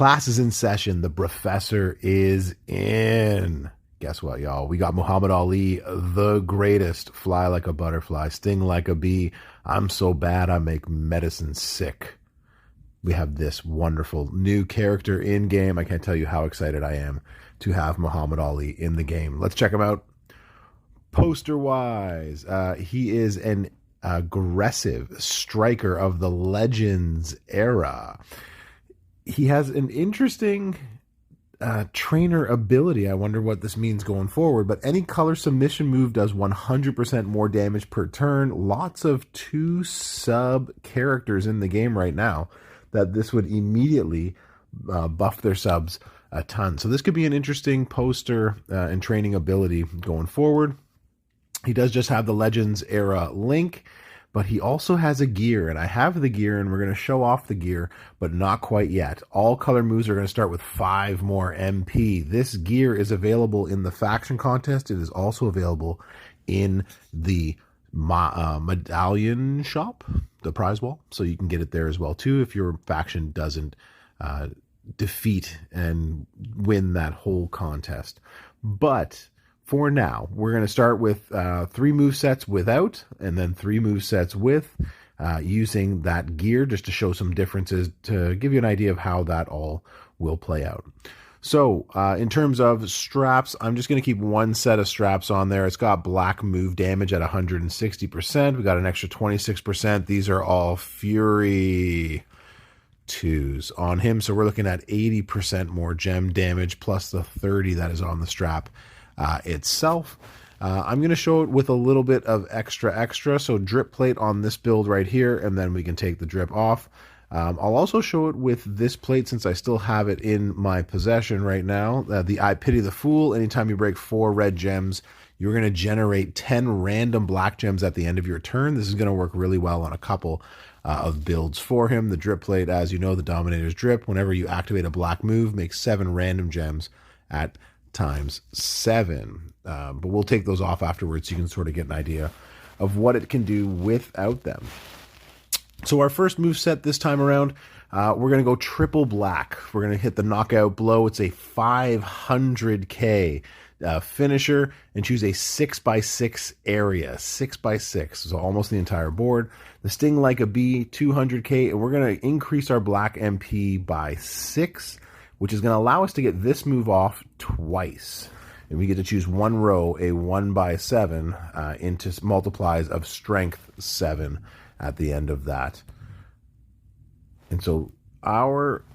Class is in session. The Brofessor is in. Guess what, y'all? We got Muhammad Ali, the greatest. Fly like a butterfly, sting like a bee. I'm so bad I make medicine sick. We have this wonderful new character in game. I can't tell you how excited I am to have Muhammad Ali in the game. Let's check him out. Poster wise, he is an aggressive striker of the Legends era. He has an interesting trainer ability. I wonder what this means going forward. But any color submission move does 100% more damage per turn. Lots of 2 sub characters in the game right now that this would immediately buff their subs a ton. So this could be an interesting poster and training ability going forward. He does just have the Legends era link, but he also has a gear, and I have the gear, and we're going to show off the gear, but not quite yet. All color moves are going to start with 5 more MP. This gear is available in the faction contest. It is also available in the medallion shop, the prize wall, so you can get it there as well too if your faction doesn't defeat and win that whole contest. But for now, we're going to start with 3 move sets without, and then 3 move sets with, using that gear just to show some differences to give you an idea of how that all will play out. So in terms of straps, I'm just going to keep 1 set of straps on there. It's got black move damage at 160%. We got an extra 26%. These are all Fury 2s on him. So we're looking at 80% more gem damage plus the 30 that is on the strap itself. I'm going to show it with a little bit of extra. So drip plate on this build right here, and then we can take the drip off. I'll also show it with this plate since I still have it in my possession right now. The I Pity the Fool. Anytime you break 4 red gems, you're going to generate 10 random black gems at the end of your turn. This is going to work really well on a couple of builds for him. The drip plate, as you know, the Dominator's drip. Whenever you activate a black move, makes 7 random gems at times 7. But we'll take those off afterwards so you can sort of get an idea of what it can do without them. So our first move set this time around, we're going to go triple black. We're going to hit the knockout blow. It's a 500k finisher, and choose a 6x6 area. 6x6, so almost the entire board. The sting like a bee, 200k, and we're going to increase our black MP by 6, which is going to allow us to get this move off twice. And we get to choose 1 row, a 1x7, into multiplies of strength 7 at the end of that. And so our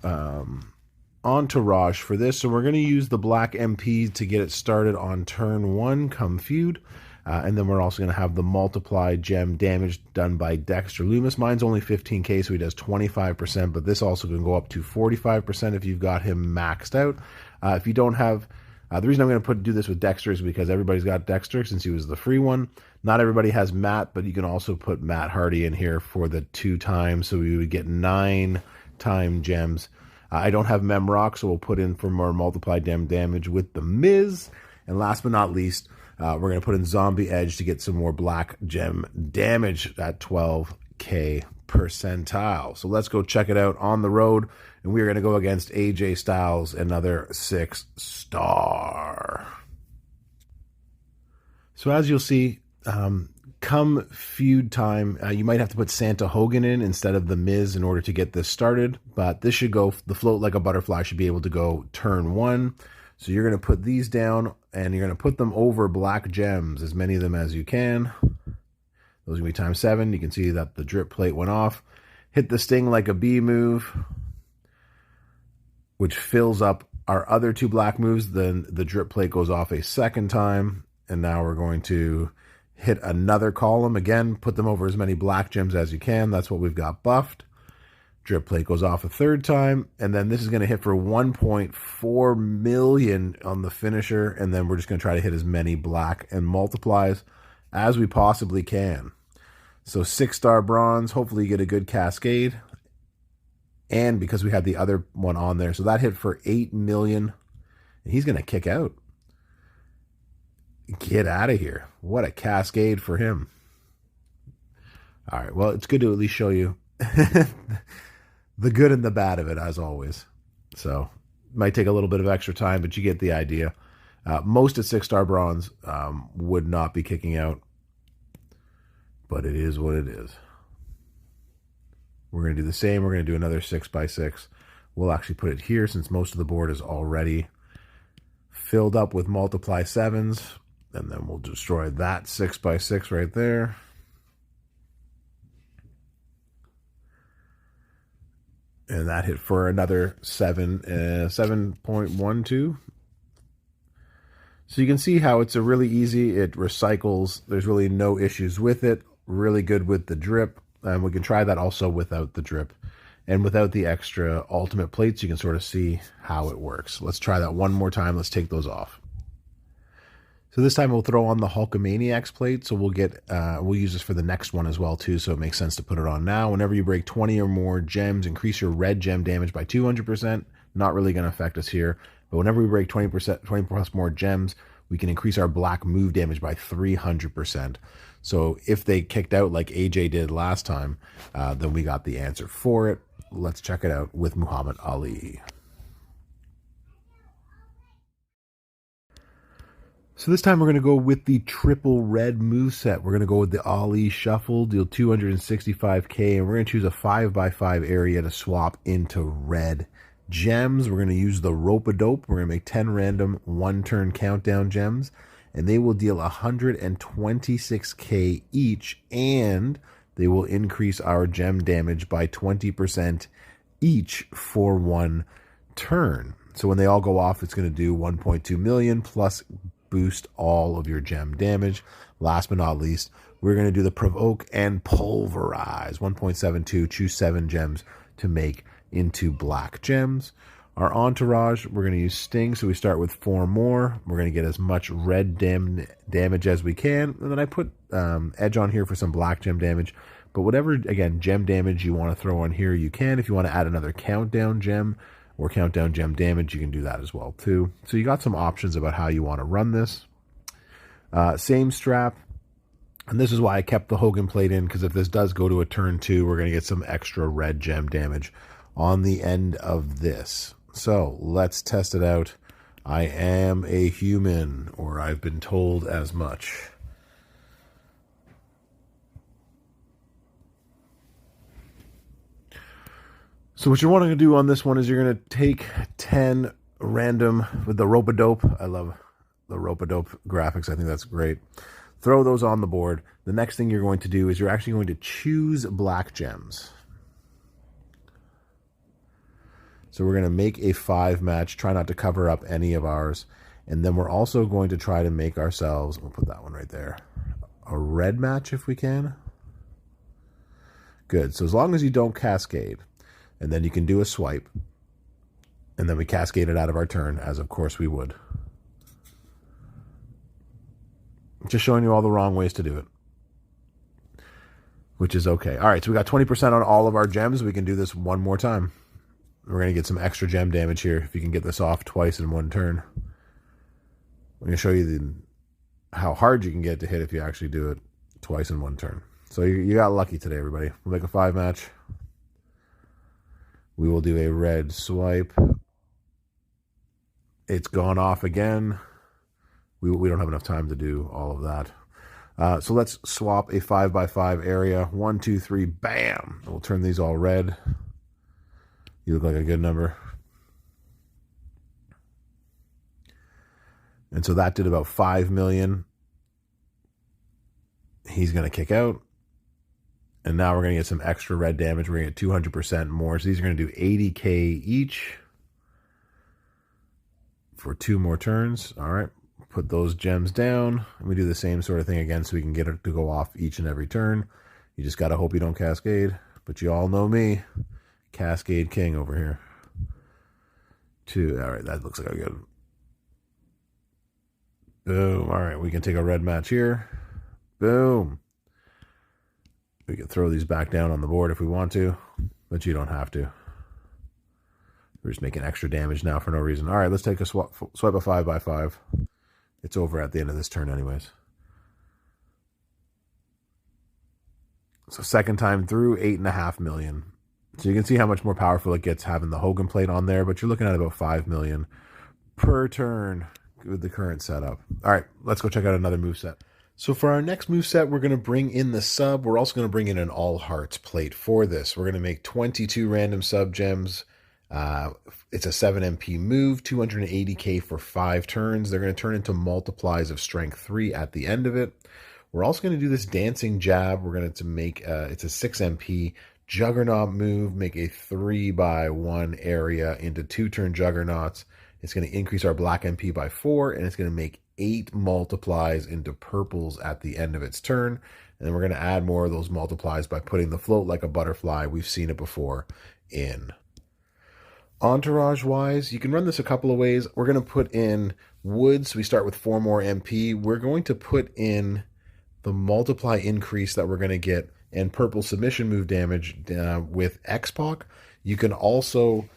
entourage for this, so we're going to use the black MP to get it started on turn 1 come feud. And then we're also going to have the multiply gem damage done by Dexter Loomis. Mine's only 15k, so he does 25%, but this also can go up to 45% if you've got him maxed out. If you don't have, the reason I'm going to do this with Dexter is because everybody's got Dexter since he was the free one. Not everybody has Matt, but you can also put Matt Hardy in here for the 2 times, so we would get 9 time gems. I don't have Memrock, so we'll put in for more multiply gem damage with the Miz. And last but not least, we're going to put in Zombie Edge to get some more black gem damage at 12k percentile. So let's go check it out on the road. And we are going to go against AJ Styles, another 6-star. So as you'll see, come feud time, you might have to put Santa Hogan in instead of the Miz in order to get this started. But this should go, the float like a butterfly should be able to go turn 1. So you're going to put these down, and you're going to put them over black gems, as many of them as you can. Those are going to be times 7. You can see that the drip plate went off. Hit the sting like a bee move, which fills up our other 2 black moves. Then the drip plate goes off a second time, and now we're going to hit another column. Again, put them over as many black gems as you can. That's what we've got buffed. Drip plate goes off a third time, and then this is going to hit for 1.4 million on the finisher, and then we're just going to try to hit as many black and multiplies as we possibly can. So 6-star bronze, hopefully you get a good cascade, and because we had the other one on there, so that hit for 8 million, and he's going to kick out. Get out of here. What a cascade for him. All right, well, it's good to at least show you the good and the bad of it, as always. So might take a little bit of extra time, but you get the idea. Most at 6-star bronze would not be kicking out, but it is what it is. We're going to do the same. We're going to do another 6x6. We'll actually put it here since most of the board is already filled up with multiply 7s, and then we'll destroy that 6x6 right there. And that hit for another 7.12. So you can see how it's a really easy, it recycles, there's really no issues with it, really good with the drip, and we can try that also without the drip. And without the extra ultimate plates, you can sort of see how it works. Let's try that one more time, let's take those off. So this time we'll throw on the Hulkamaniacs plate, so we'll use this for the next one as well too, so it makes sense to put it on now. Whenever you break 20 or more gems, increase your red gem damage by 200%, not really going to affect us here. But whenever we break 20 plus more gems, we can increase our black move damage by 300%. So if they kicked out like AJ did last time, then we got the answer for it. Let's check it out with Muhammad Ali. So this time we're going to go with the triple red moveset. We're going to go with the Ali Shuffle, deal 265k, and we're going to choose a 5x5 area to swap into red gems. We're going to use the Rope-a-Dope. We're going to make 10 random one-turn countdown gems, and they will deal 126k each, and they will increase our gem damage by 20% each for one turn. So when they all go off, it's going to do 1.2 million plus boost all of your gem damage. Last but not least, we're going to do the Provoke and Pulverize. 1.72, choose 7 gems to make into black gems. Our entourage, we're going to use Sting, so we start with 4 more. We're going to get as much red damage as we can, and then I put Edge on here for some black gem damage. But whatever, again, gem damage you want to throw on here, you can. If you want to add another countdown gem or countdown gem damage, you can do that as well too. So you got some options about how you want to run this. Same strap. And this is why I kept the Hogan plate in, because if this does go to a turn 2, we're going to get some extra red gem damage on the end of this. So let's test it out. I am a human, or I've been told as much. So what you're wanting to do on this one is you're going to take 10 random with the Rope-a-Dope. I love the Rope-a-Dope graphics. I think that's great. Throw those on the board. The next thing you're going to do is you're actually going to choose black gems. So we're going to make a 5 match. Try not to cover up any of ours. And then we're also going to try to make ourselves, we'll put that one right there, a red match if we can. Good. So as long as you don't cascade. And then you can do a swipe. And then we cascade it out of our turn, as of course we would. Just showing you all the wrong ways to do it. Which is okay. All right, so we got 20% on all of our gems. We can do this one more time. We're going to get some extra gem damage here if you can get this off twice in one turn. I'm going to show you how hard you can get to hit if you actually do it twice in one turn. So you got lucky today, everybody. We'll make a 5 match. We will do a red swipe. It's gone off again. We don't have enough time to do all of that. So let's swap a 5x5 area. 1, 2, 3, bam! We'll turn these all red. You look like a good number. And so that did about 5 million. He's going to kick out. And now we're going to get some extra red damage. We're going to get 200% more. So these are going to do 80k each for 2 more turns. All right. Put those gems down. And we do the same sort of thing again so we can get it to go off each and every turn. You just got to hope you don't cascade. But you all know me. Cascade King over here. 2. All right. That looks like a good. Boom. All right. We can take a red match here. Boom. We can throw these back down on the board if we want to, but you don't have to. We're just making extra damage now for no reason. All right, let's take a swipe a 5x5. It's over at the end of this turn anyways. So second time through, 8.5 million. So you can see how much more powerful it gets having the Hogan plate on there, but you're looking at about 5 million per turn with the current setup. All right, let's go check out another moveset. So for our next moveset, we're going to bring in the sub. We're also going to bring in an all hearts plate for this. We're going to make 22 random sub gems. It's a 7 MP move, 280k for 5 turns. They're going to turn into multiplies of strength 3 at the end of it. We're also going to do this dancing jab. We're going to make, it's a 6 MP juggernaut move, make a 3x1 area into 2-turn juggernauts. It's going to increase our black MP by 4, and it's going to make 8 multiplies into purples at the end of its turn. And then we're going to add more of those multiplies by putting the float like a butterfly. We've seen it before in. Entourage-wise, you can run this a couple of ways. We're going to put in woods. So we start with 4 more MP. We're going to put in the multiply increase that we're going to get and purple submission move damage with X-Pac. You can also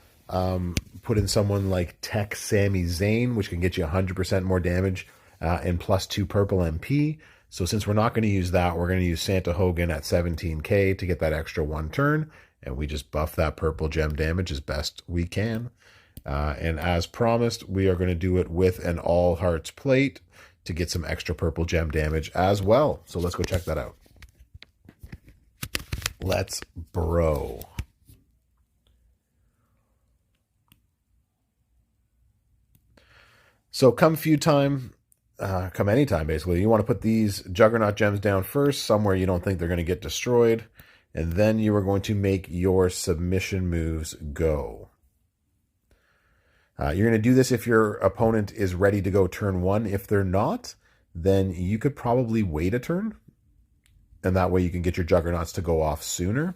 put in someone like Tech Sami Zayn, which can get you 100% more damage and plus 2 purple MP. So since we're not going to use that, we're going to use Santa Hogan at 17k to get that extra 1 turn. And we just buff that purple gem damage as best we can. And as promised, we are going to do it with an all hearts plate to get some extra purple gem damage as well. So let's go check that out. Let's bro. So come anytime, basically. You want to put these Juggernaut gems down first, somewhere you don't think they're going to get destroyed. And then you are going to make your submission moves go. You're going to do this if your opponent is ready to go turn 1. If they're not, then you could probably wait a turn. And that way you can get your Juggernauts to go off sooner.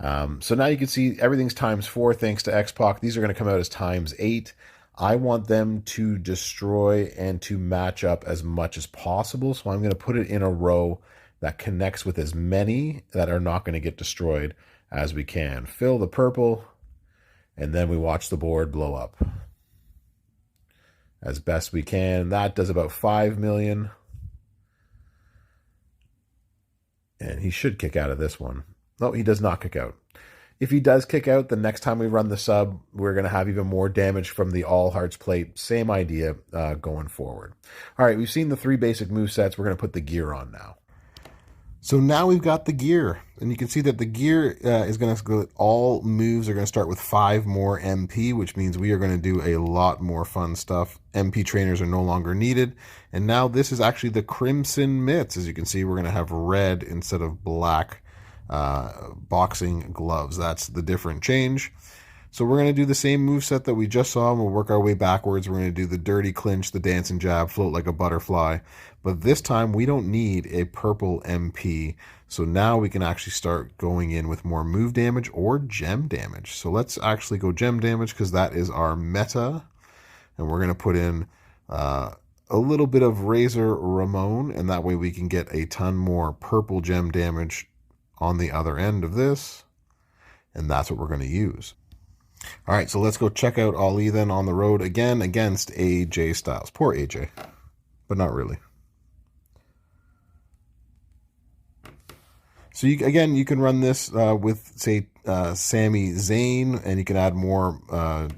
So now you can see everything's ×4 thanks to X-Pac. These are going to come out as ×8. I want them to destroy and to match up as much as possible. So I'm going to put it in a row that connects with as many that are not going to get destroyed as we can. Fill the purple, and then we watch the board blow up as best we can. That does about 5 million. And he should kick out of this one. No, he does not kick out. If he does kick out, the next time we run the sub, we're going to have even more damage from the all hearts plate. Same idea going forward. All right, we've seen the 3 basic movesets. We're going to put the gear on now. So now we've got the gear, and you can see that the gear is going to go, all moves are going to start with 5 more MP, which means we are going to do a lot more fun stuff. MP trainers are no longer needed, and now this is actually the Crimson Mitts. As you can see, we're going to have red instead of black boxing gloves. That's the different change. So we're going to do the same moveset that we just saw, and we'll work our way backwards. We're going to do the dirty clinch, the dancing jab, float like a butterfly. But this time, we don't need a purple MP. So now we can actually start going in with more move damage or gem damage. So let's actually go gem damage because that is our meta. And we're going to put in a little bit of Razor Ramon, and that way we can get a ton more purple gem damage on the other end of this. And that's what we're going to use. All right, so let's go check out Ali then on the road again against AJ Styles. Poor AJ, but not really. So you can run this with, say, Sami Zayn, and you can add more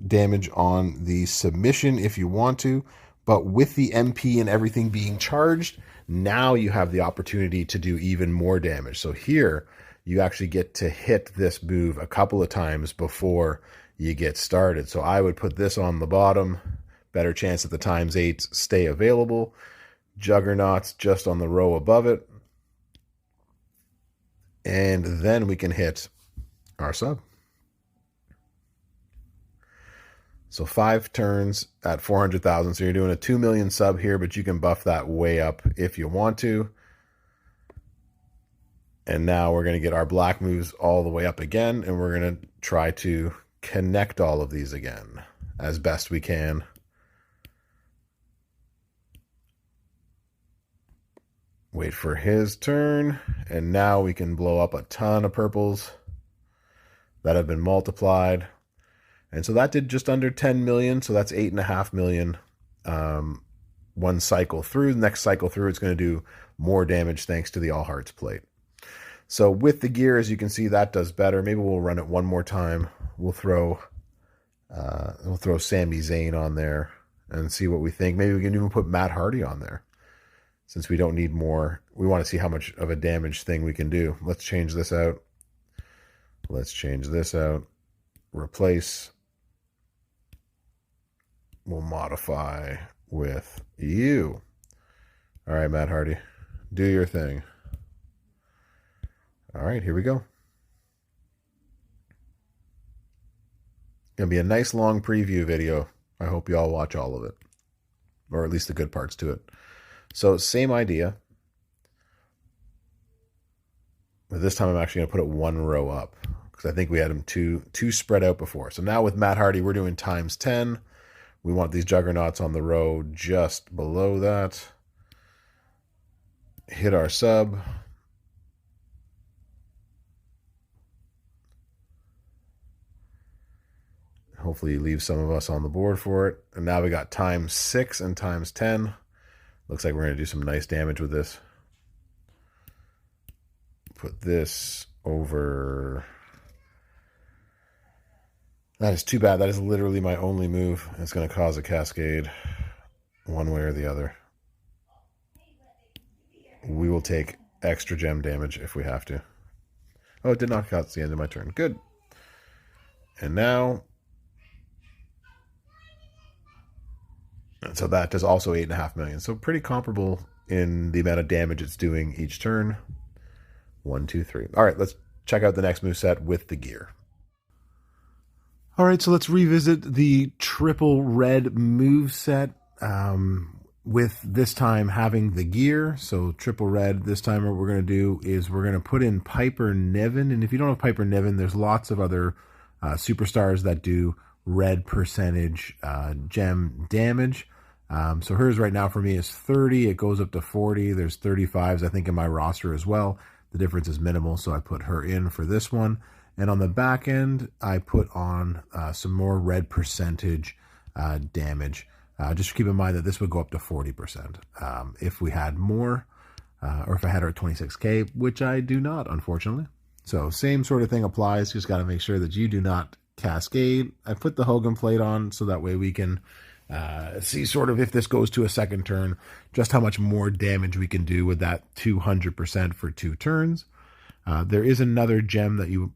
damage on the submission if you want to. But with the MP and everything being charged, now you have the opportunity to do even more damage. So here, you actually get to hit this move a couple of times before you get started. So I would put this on the bottom. Better chance that the ×8s stay available. Juggernauts just on the row above it. And then we can hit our sub. So 5 turns at 400,000. So you're doing a 2 million sub here, but you can buff that way up if you want to. And now we're going to get our black moves all the way up again, and we're going to try to connect all of these again as best we can. Wait for his turn, and now we can blow up a ton of purples that have been multiplied. And so that did just under 10 million, so that's 8.5 million one cycle through. The next cycle through, it's going to do more damage thanks to the All Hearts plate. So with the gear, as you can see, that does better. Maybe we'll run it one more time. We'll throw Sami Zayn on there and see what we think. Maybe we can even put Matt Hardy on there, since we don't need more. We want to see how much of a damage thing we can do. Let's change this out. Let's change this out. Replace. We'll modify with you. All right, Matt Hardy, do your thing. All right, here we go. Gonna be a nice long preview video. I hope you all watch all of it, or at least the good parts to it. So same idea, but this time I'm actually gonna put it one row up, because I think we had them too spread out before. So now with Matt Hardy, we're doing times 10. We want these juggernauts on the row just below that. Hit our sub. Hopefully leave some of us on the board for it. And now we got times 6 and times 10. Looks like we're going to do some nice damage with this. Put this over. That is too bad. That is literally my only move. It's going to cause a cascade one way or the other. We will take extra gem damage if we have to. Oh, it did not cause the end of my turn. Good. And now... so that does also 8.5 million. So pretty comparable in the amount of damage it's doing each turn. 1, 2, 3. All right, let's check out the next moveset with the gear. All right, so let's revisit the triple red moveset with this time having the gear. So triple red, this time what we're going to do is we're going to put in Piper Niven. And if you don't have Piper Niven, there's lots of other superstars that do red percentage gem damage. So hers right now for me is 30. It goes up to 40. There's 35s, I think, in my roster as well. The difference is minimal, so I put her in for this one. And on the back end, I put on some more red percentage damage. Just keep in mind that this would go up to 40% if we had more, or if I had her at 26K, which I do not, unfortunately. So same sort of thing applies. Just got to make sure that you do not cascade. I put the Hogan plate on so that way we can see sort of, if this goes to a second turn, just how much more damage we can do with that 200% for 2 turns. There is another gem that you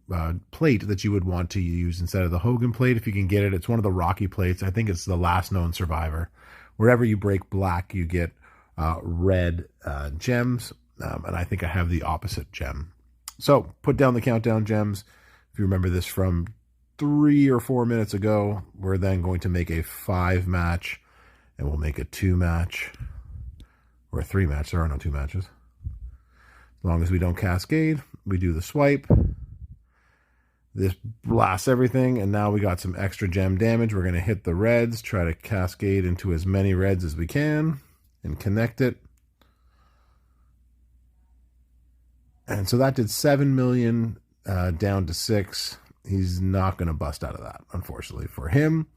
plate that you would want to use instead of the Hogan plate if you can get it. It's one of the Rocky plates. I think it's the Last Known Survivor. Wherever you break black, you get red gems, and I think I have the opposite gem. So put down the countdown gems. If you remember this from 3 or 4 minutes ago, we're then going to make a 5 match, and we'll make a 2 match, or a 3 match. There are no 2 matches. As long as we don't cascade, we do the swipe. This blasts everything, and now we got some extra gem damage. We're going to hit the reds, try to cascade into as many reds as we can, and connect it. And so that did 7 million down to 6. He's not going to bust out of that, unfortunately, for him.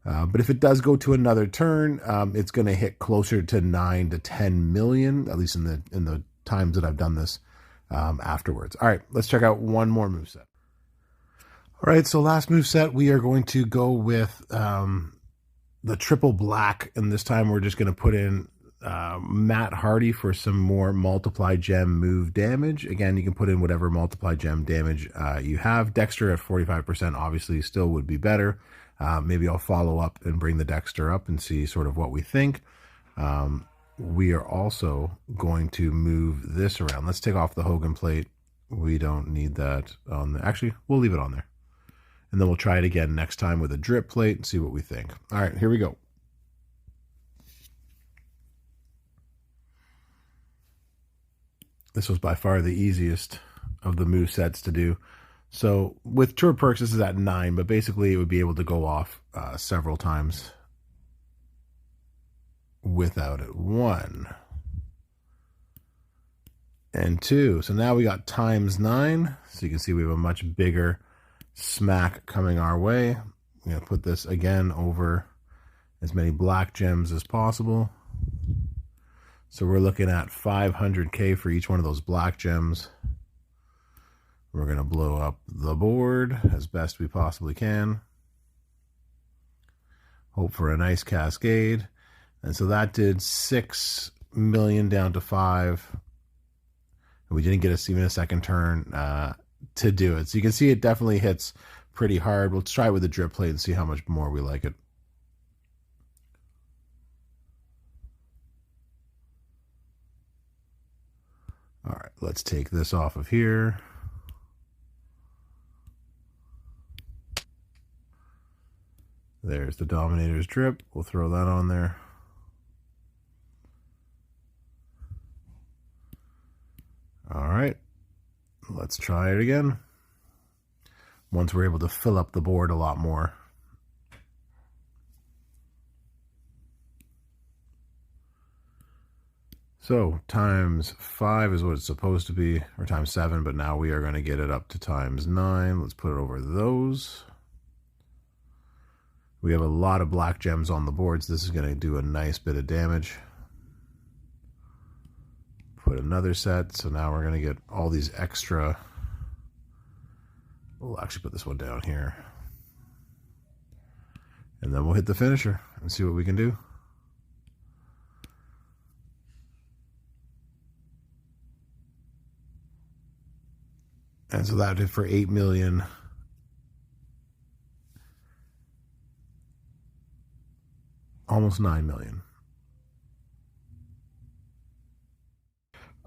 But if it does go to another turn, it's going to hit closer to 9 to 10 million, at least in the times that I've done this afterwards. All right, let's check out one more moveset. All right, so last moveset, we are going to go with the triple black, and this time we're just going to put in Matt Hardy for some more multiply gem move damage. Again, you can put in whatever multiply gem damage you have. Dexter at 45% obviously still would be better. Maybe I'll follow up and bring the Dexter up and see sort of what we think. We are also going to move this around. Let's take off the Hogan plate. We don't need that on there. Actually, we'll leave it on there. And then we'll try it again next time with a drip plate and see what we think. All right, here we go. This was by far the easiest of the movesets to do. So with Tour Perks, this is at 9, but basically it would be able to go off several times without it. 1 and 2. So now we got times 9. So you can see we have a much bigger smack coming our way. I'm going to put this again over as many black gems as possible. So we're looking at 500K for each one of those black gems. We're going to blow up the board as best we possibly can. Hope for a nice cascade. And so that did 6 million down to 5. We didn't get even a second turn to do it. So you can see it definitely hits pretty hard. We'll try it with the drip plate and see how much more we like it. All right, let's take this off of here. There's the Dominator's drip. We'll throw that on there. All right, let's try it again. Once we're able to fill up the board a lot more. So times 5 is what it's supposed to be, or times 7, but now we are going to get it up to times 9. Let's put it over those. We have a lot of black gems on the boards. This is going to do a nice bit of damage. Put another set, so now we're going to get all these extra. We'll actually put this one down here. And then we'll hit the finisher and see what we can do. And so that did for 8 million. Almost 9 million.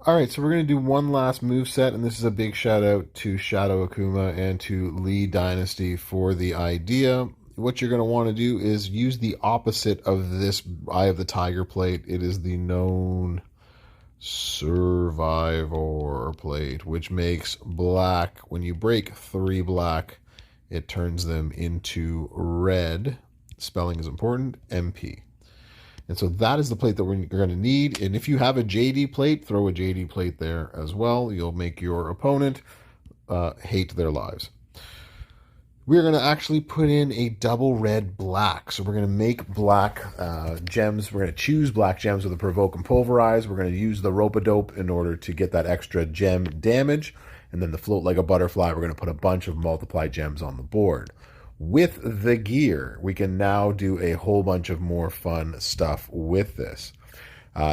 All right, so we're going to do one last move set, and this is a big shout out to Shadow Akuma and to Lee Dynasty for the idea. What you're going to want to do is use the opposite of this Eye of the Tiger plate. It is the known Survivor plate, which makes black. When you break 3 black, it turns them into red. Spelling is important, MP. And so that is the plate that we're going to need. And if you have a JD plate, throw a JD plate there as well. You'll make your opponent hate their lives. We're going to actually put in a double red black. So we're going to make black gems. We're going to choose black gems with a Provoke and Pulverize. We're going to use the Rope-a-Dope in order to get that extra gem damage. And then the Float Like a Butterfly, we're going to put a bunch of Multiply gems on the board. With the gear, we can now do a whole bunch of more fun stuff with this.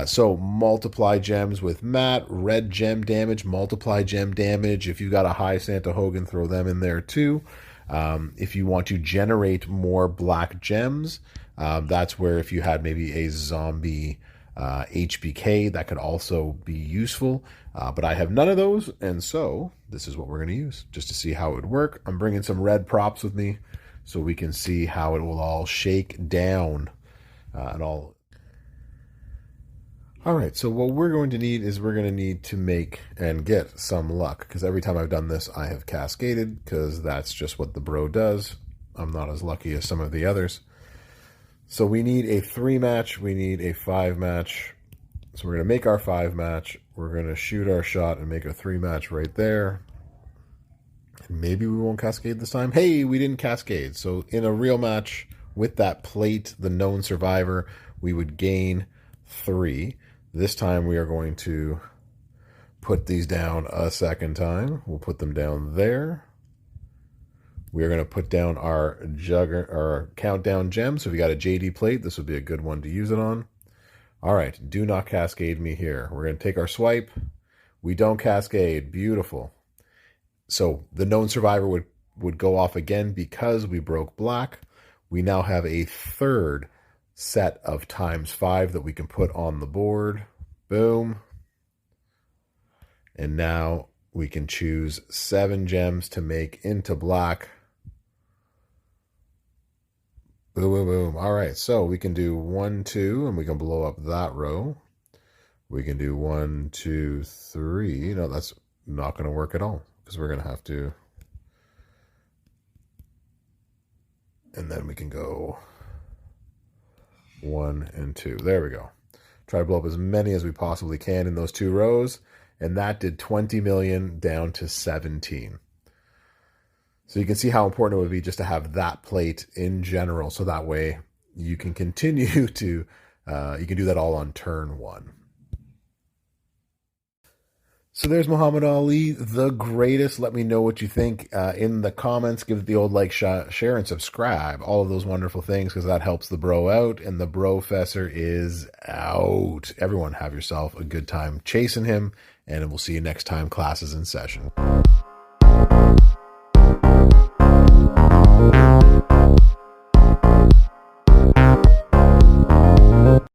So multiply gems with Matt, red gem damage, multiply gem damage. If you got a high Santa Hogan, throw them in there too. If you want to generate more black gems, that's where if you had maybe a zombie HBK, that could also be useful. But I have none of those, and so this is what we're going to use just to see how it would work. I'm bringing some red props with me so we can see how it will all shake down and all. All right, so what we're going to need is we're going to need to make and get some luck, because every time I've done this, I have cascaded, because that's just what the bro does. I'm not as lucky as some of the others. So we need a 3 match, we need a 5 match. So we're going to make our 5 match. We're going to shoot our shot and make a 3 match right there. And maybe we won't cascade this time. Hey, we didn't cascade. So in a real match with that plate, the known survivor, we would gain 3. This time we are going to put these down a second time. We'll put them down there. We are going to put down our countdown gem. So if you got a JD plate, this would be a good one to use it on. All right, do not cascade me here. We're going to take our swipe. We don't cascade. Beautiful. So the known survivor would go off again because we broke black. We now have a 3rd set of ×5 that we can put on the board. Boom. And now we can choose 7 gems to make into black. Boom, boom, boom. All right, so we can do 1, 2, and we can blow up that row. We can do 1, 2, 3. No, that's not going to work at all, because we're going to have to. And then we can go 1 and 2. There we go. Try to blow up as many as we possibly can in those 2 rows. And that did 20 million down to 17. So you can see how important it would be just to have that plate in general. So that way you can continue to, you can do that all on turn 1. So there's Muhammad Ali, the greatest. Let me know what you think in the comments. Give it the old like, share, and subscribe. All of those wonderful things, because that helps the bro out. And the Brofessor is out. Everyone have yourself a good time chasing him. And we'll see you next time class is in session.